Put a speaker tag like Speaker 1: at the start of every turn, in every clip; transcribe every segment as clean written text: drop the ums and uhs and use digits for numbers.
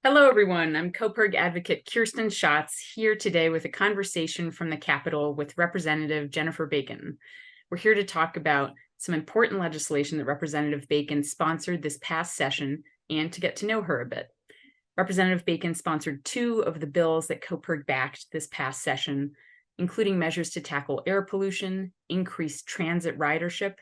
Speaker 1: Hello, everyone. I'm CoPIRG advocate Kirsten Schatz here today with a conversation from the Capitol with Representative Jennifer Bacon. We're here to talk about some important legislation that Representative Bacon sponsored this past session and to get to know her a bit. Representative Bacon sponsored two of the bills that CoPIRG backed this past session, including measures to tackle air pollution, increase transit ridership,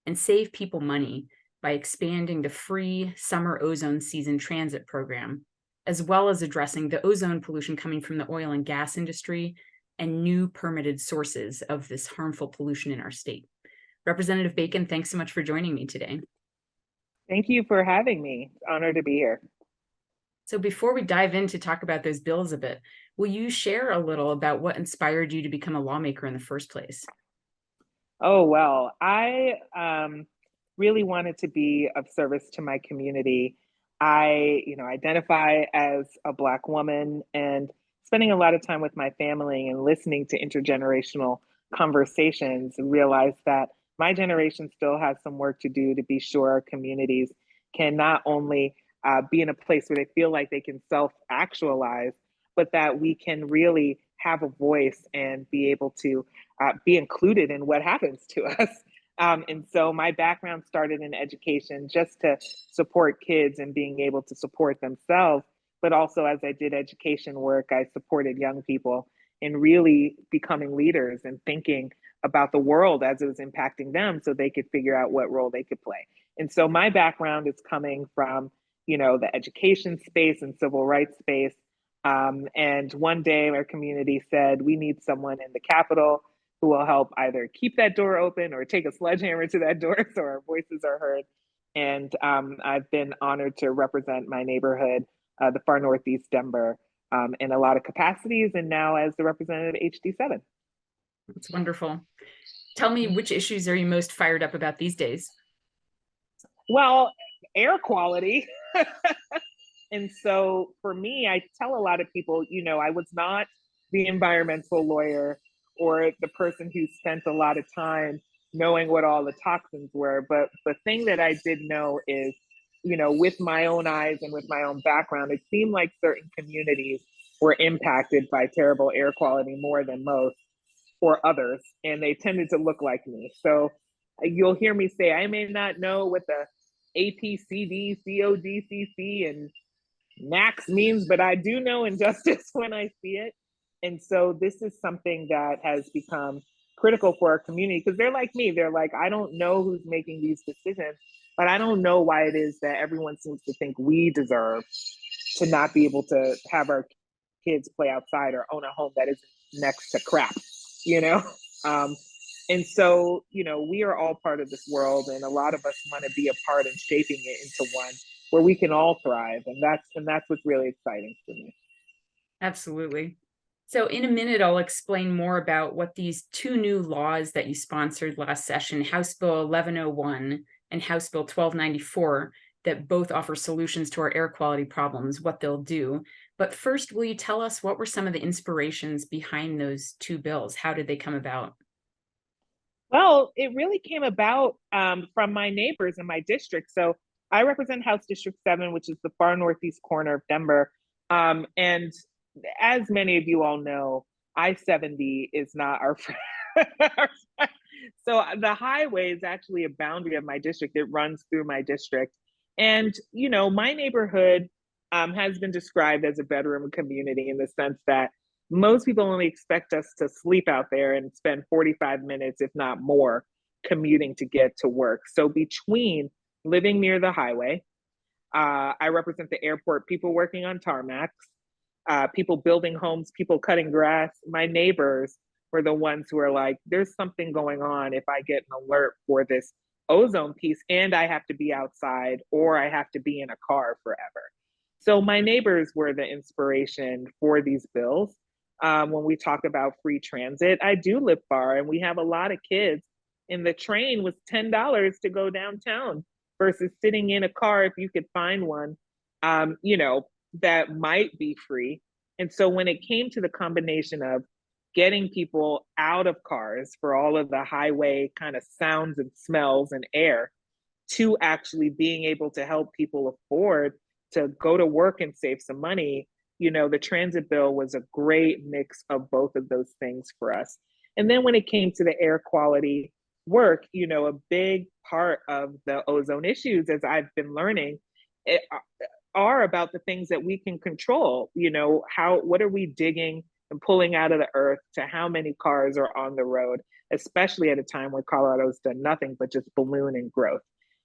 Speaker 1: and save people money by expanding the free summer ozone season transit program, as well as addressing the ozone pollution coming from the oil and gas industry and new permitted sources of this harmful pollution in our state. Representative Bacon, thanks so much for joining me today.
Speaker 2: Thank you for having me. Honored to be here.
Speaker 1: So before we dive in to talk about those bills a bit, will you share a little about what inspired you to become a lawmaker in the first place?
Speaker 2: Oh, well, I really wanted to be of service to my community. I identify as a Black woman, and spending a lot of time with my family and listening to intergenerational conversations, realized that my generation still has some work to do to be sure our communities can not only be in a place where they feel like they can self-actualize, but that we can really have a voice and be able to be included in what happens to us. And so my background started in education just to support kids and being able to support themselves. But also, as I did education work, I supported young people in really becoming leaders and thinking about the world as it was impacting them so they could figure out what role they could play. And so my background is coming from, the education space and civil rights space. And one day our community said, we need someone in the Capitol who will help either keep that door open or take a sledgehammer to that door so our voices are heard. And I've been honored to represent my neighborhood, the far northeast Denver, in a lot of capacities, and now as the representative of HD7.
Speaker 1: That's wonderful. Tell me, which issues are you most fired up about these days?
Speaker 2: Well, air quality. And so for me, I tell a lot of people, I was not the environmental lawyer or the person who spent a lot of time knowing what all the toxins were. But the thing that I did know is, with my own eyes and with my own background, it seemed like certain communities were impacted by terrible air quality more than most or others, and they tended to look like me. So you'll hear me say, I may not know what the APCD, COGCC, and Max means, but I do know injustice when I see it. And so this is something that has become critical for our community because they're like me. They're like, I don't know who's making these decisions, but I don't know why it is that everyone seems to think we deserve to not be able to have our kids play outside or own a home that isn't next to crap, you know? Um, and so, we are all part of this world, and a lot of us want to be a part in shaping it into one where we can all thrive. And that's what's really exciting for me.
Speaker 1: Absolutely. So in a minute, I'll explain more about what these two new laws that you sponsored last session, House Bill 1101 and House Bill 1294, that both offer solutions to our air quality problems, what they'll do. But first, will you tell us what were some of the inspirations behind those two bills? How did they come about?
Speaker 2: Well, it really came about from my neighbors in my district. So I represent House District 7, which is the far northeast corner of Denver. And as many of you all know, I-70 is not our friend. So the highway is actually a boundary of my district. It runs through my district. And, my neighborhood has been described as a bedroom community in the sense that most people only expect us to sleep out there and spend 45 minutes, if not more, commuting to get to work. So between living near the highway, I represent the airport, people working on tarmacs, people building homes, people cutting grass. My neighbors were the ones who are like, there's something going on if I get an alert for this ozone piece and I have to be outside or I have to be in a car forever. So my neighbors were the inspiration for these bills. When we talk about free transit, I do live far and we have a lot of kids, and the train was $10 to go downtown versus sitting in a car if you could find one, that might be free. And so when it came to the combination of getting people out of cars for all of the highway kind of sounds and smells and air to actually being able to help people afford to go to work and save some money, the transit bill was a great mix of both of those things for us. And then when it came to the air quality work, a big part of the ozone issues, as I've been learning, it, are about the things that we can control. What are we digging and pulling out of the earth, to how many cars are on the road, especially at a time where Colorado's done nothing but just balloon in growth.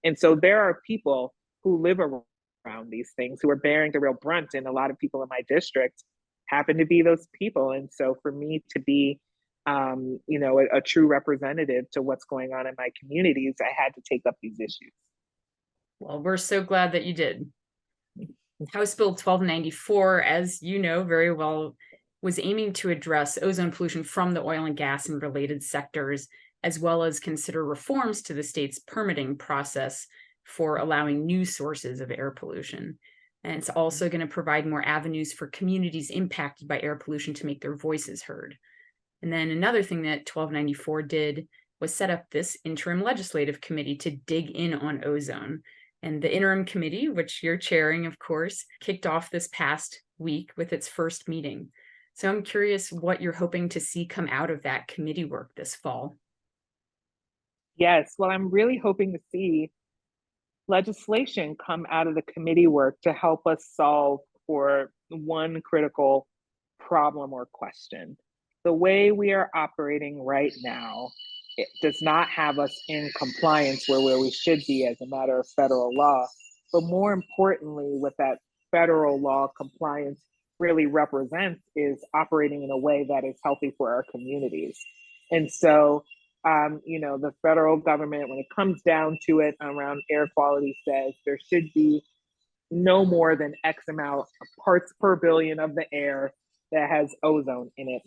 Speaker 2: And so there are people who live around these things who are bearing the real brunt. And a lot of people in my district happen to be those people. And so for me to be, a true representative to what's going on in my communities, I had to take up these issues.
Speaker 1: Well, we're so glad that you did. House Bill 1294, as you know very well, was aiming to address ozone pollution from the oil and gas and related sectors, as well as consider reforms to the state's permitting process for allowing new sources of air pollution. And it's also going to provide more avenues for communities impacted by air pollution to make their voices heard. And then another thing that 1294 did was set up this interim legislative committee to dig in on ozone. And the interim committee, which you're chairing, of course, kicked off this past week with its first meeting. So I'm curious what you're hoping to see come out of that committee work this fall.
Speaker 2: Yes, well, I'm really hoping to see legislation come out of the committee work to help us solve for one critical problem or question. The way we are operating right now, it does not have us in compliance where we should be as a matter of federal law. But more importantly, what that federal law compliance really represents is operating in a way that is healthy for our communities. And so, the federal government, when it comes down to it around air quality, says there should be no more than X amount of parts per billion of the air that has ozone in it.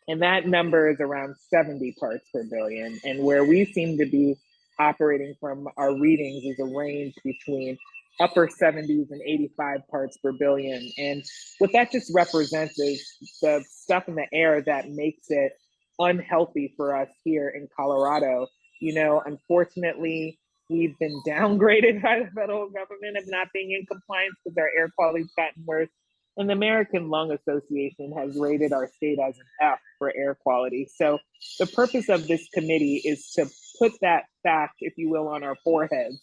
Speaker 2: And that number is around 70 parts per billion. And where we seem to be operating from our readings is a range between upper 70s and 85 parts per billion. And what that just represents is the stuff in the air that makes it unhealthy for us here in Colorado. Unfortunately, we've been downgraded by the federal government of not being in compliance because our air quality's gotten worse. And the American Lung Association has rated our state as an F for air quality. So the purpose of this committee is to put that fact, if you will, on our foreheads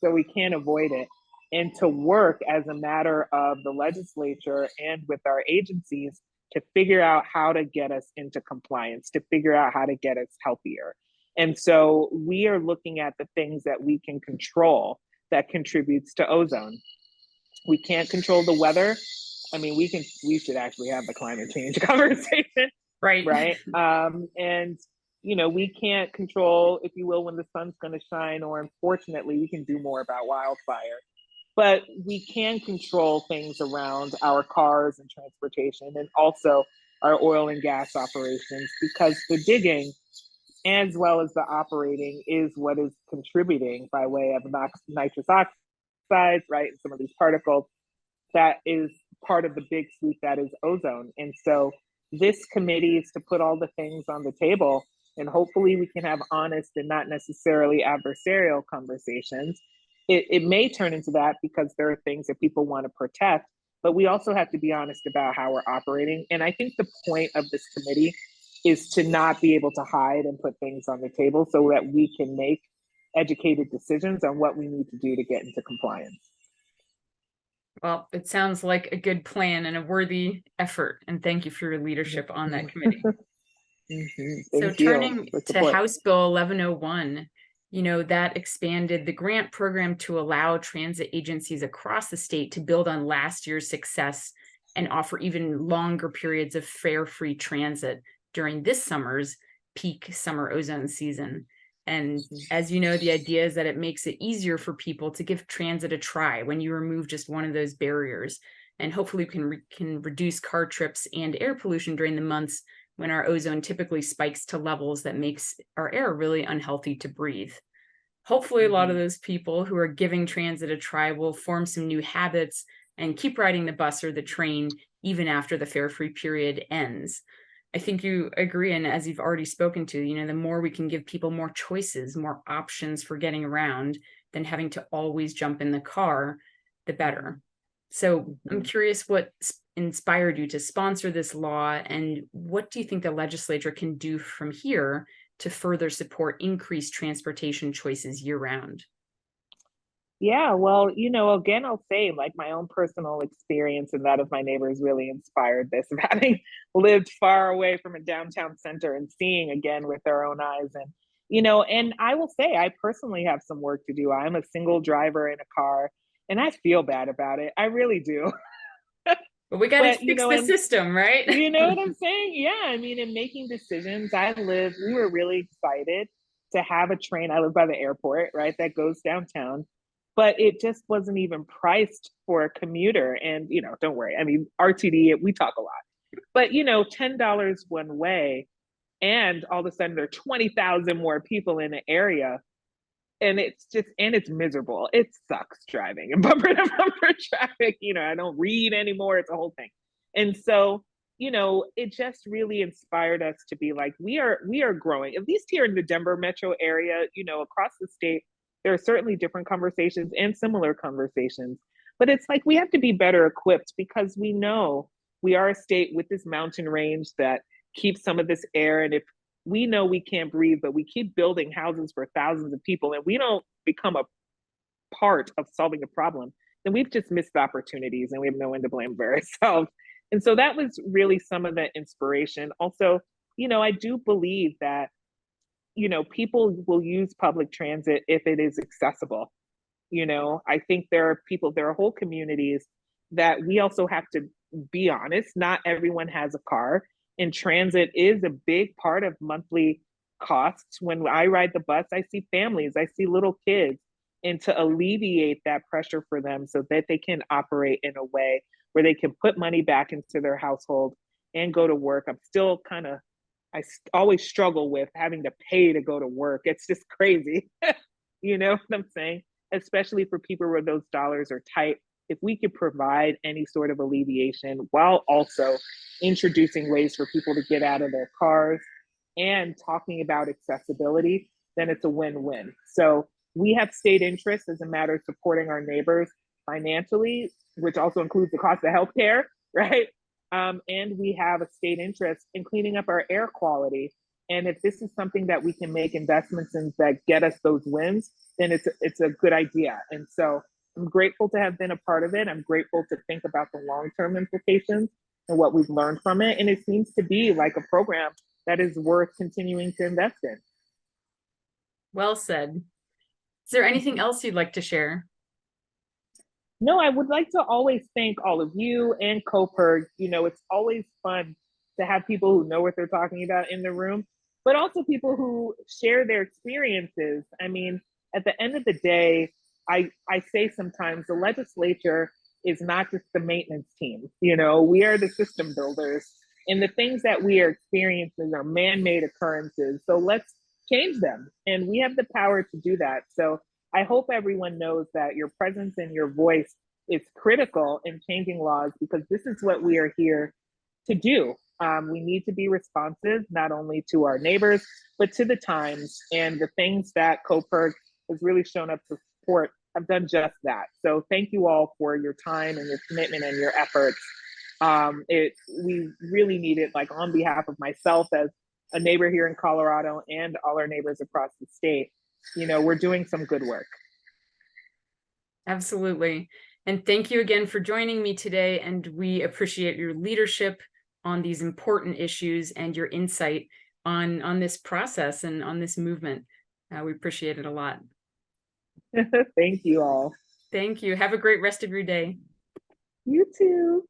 Speaker 2: so we can't avoid it, and to work as a matter of the legislature and with our agencies to figure out how to get us into compliance, to figure out how to get us healthier. And so we are looking at the things that we can control that contributes to ozone. We can't control the weather. I mean, we should actually have the climate change conversation.
Speaker 1: Right.
Speaker 2: And, we can't control, if you will, when the sun's going to shine, or unfortunately, we can do more about wildfire. But we can control things around our cars and transportation, and also our oil and gas operations, because the digging, as well as the operating, is what is contributing by way of nitrous oxides, right? And some of these particles, that is part of the big sweep that is ozone. And so this committee is to put all the things on the table, and hopefully we can have honest and not necessarily adversarial conversations. It may turn into that because there are things that people want to protect, but we also have to be honest about how we're operating. And I think the point of this committee is to not be able to hide and put things on the table so that we can make educated decisions on what we need to do to get into compliance.
Speaker 1: Well, it sounds like a good plan and a worthy effort. And thank you for your leadership on that committee. So turning to House Bill 1101, that expanded the grant program to allow transit agencies across the state to build on last year's success and offer even longer periods of fare-free transit during this summer's peak summer ozone season. And as you know, the idea is that it makes it easier for people to give transit a try when you remove just one of those barriers. And hopefully we can reduce car trips and air pollution during the months when our ozone typically spikes to levels that makes our air really unhealthy to breathe. Hopefully a lot of those people who are giving transit a try will form some new habits and keep riding the bus or the train even after the fare-free period ends. I think you agree, and as you've already spoken to, the more we can give people more choices, more options for getting around than having to always jump in the car, the better. So I'm curious what inspired you to sponsor this law, and what do you think the legislature can do from here to further support increased transportation choices year round?
Speaker 2: Yeah, well, again, I'll say like my own personal experience and that of my neighbors really inspired this of having lived far away from a downtown center and seeing again with their own eyes. And I will say, I personally have some work to do. I'm a single driver in a car and I feel bad about it. I really do.
Speaker 1: But we got to
Speaker 2: But,
Speaker 1: fix the
Speaker 2: and
Speaker 1: system, right?
Speaker 2: you know what I'm saying? Yeah. I mean, in making decisions, we were really excited to have a train. I live by the airport, right? That goes downtown, but it just wasn't even priced for a commuter. And, don't worry. I mean, RTD, we talk a lot, but, $10 one way. And all of a sudden there are 20,000 more people in the area. And it's miserable. It sucks driving and bumper to bumper traffic. I don't read anymore. It's a whole thing. And so, it just really inspired us to be like, we are growing, at least here in the Denver metro area, across the state. There are certainly different conversations and similar conversations, but it's like we have to be better equipped because we know we are a state with this mountain range that keeps some of this air. And if we know we can't breathe, but we keep building houses for thousands of people and we don't become a part of solving a problem, then we've just missed opportunities and we have no one to blame but ourselves. And so that was really some of the inspiration. Also, I do believe that, people will use public transit if it is accessible. I think there are whole communities that we also have to be honest, not everyone has a car, and transit is a big part of monthly costs. When I ride the bus, I see families, I see little kids, and to alleviate that pressure for them so that they can operate in a way where they can put money back into their household and go to work. I always struggle with having to pay to go to work. It's just crazy. You know what I'm saying? Especially for people where those dollars are tight. If we could provide any sort of alleviation while also introducing ways for people to get out of their cars and talking about accessibility, then it's a win-win. So we have state interest as a matter of supporting our neighbors financially, which also includes the cost of healthcare, right? And we have a state interest in cleaning up our air quality. And if this is something that we can make investments in that get us those wins, then it's a good idea. And so I'm grateful to have been a part of it. I'm grateful to think about the long-term implications and what we've learned from it. And it seems to be like a program that is worth continuing to invest in.
Speaker 1: Well said. Is there anything else you'd like to share?
Speaker 2: No, I would like to always thank all of you and CoPIRG. It's always fun to have people who know what they're talking about in the room, but also people who share their experiences. I mean, at the end of the day, I say sometimes the legislature is not just the maintenance team. We are the system builders, and the things that we are experiencing are man-made occurrences. So let's change them, and we have the power to do that. So I hope everyone knows that your presence and your voice is critical in changing laws, because this is what we are here to do. We need to be responsive not only to our neighbors, but to the times, and the things that CoPIRG has really shown up to support have done just that. So thank you all for your time and your commitment and your efforts. We really need it, like on behalf of myself as a neighbor here in Colorado and all our neighbors across the state. We're doing some good work.
Speaker 1: Absolutely. And thank you again for joining me today. And we appreciate your leadership on these important issues and your insight on this process and on this movement. We appreciate it a lot.
Speaker 2: Thank you all.
Speaker 1: Thank you. Have a great rest of your day.
Speaker 2: You too.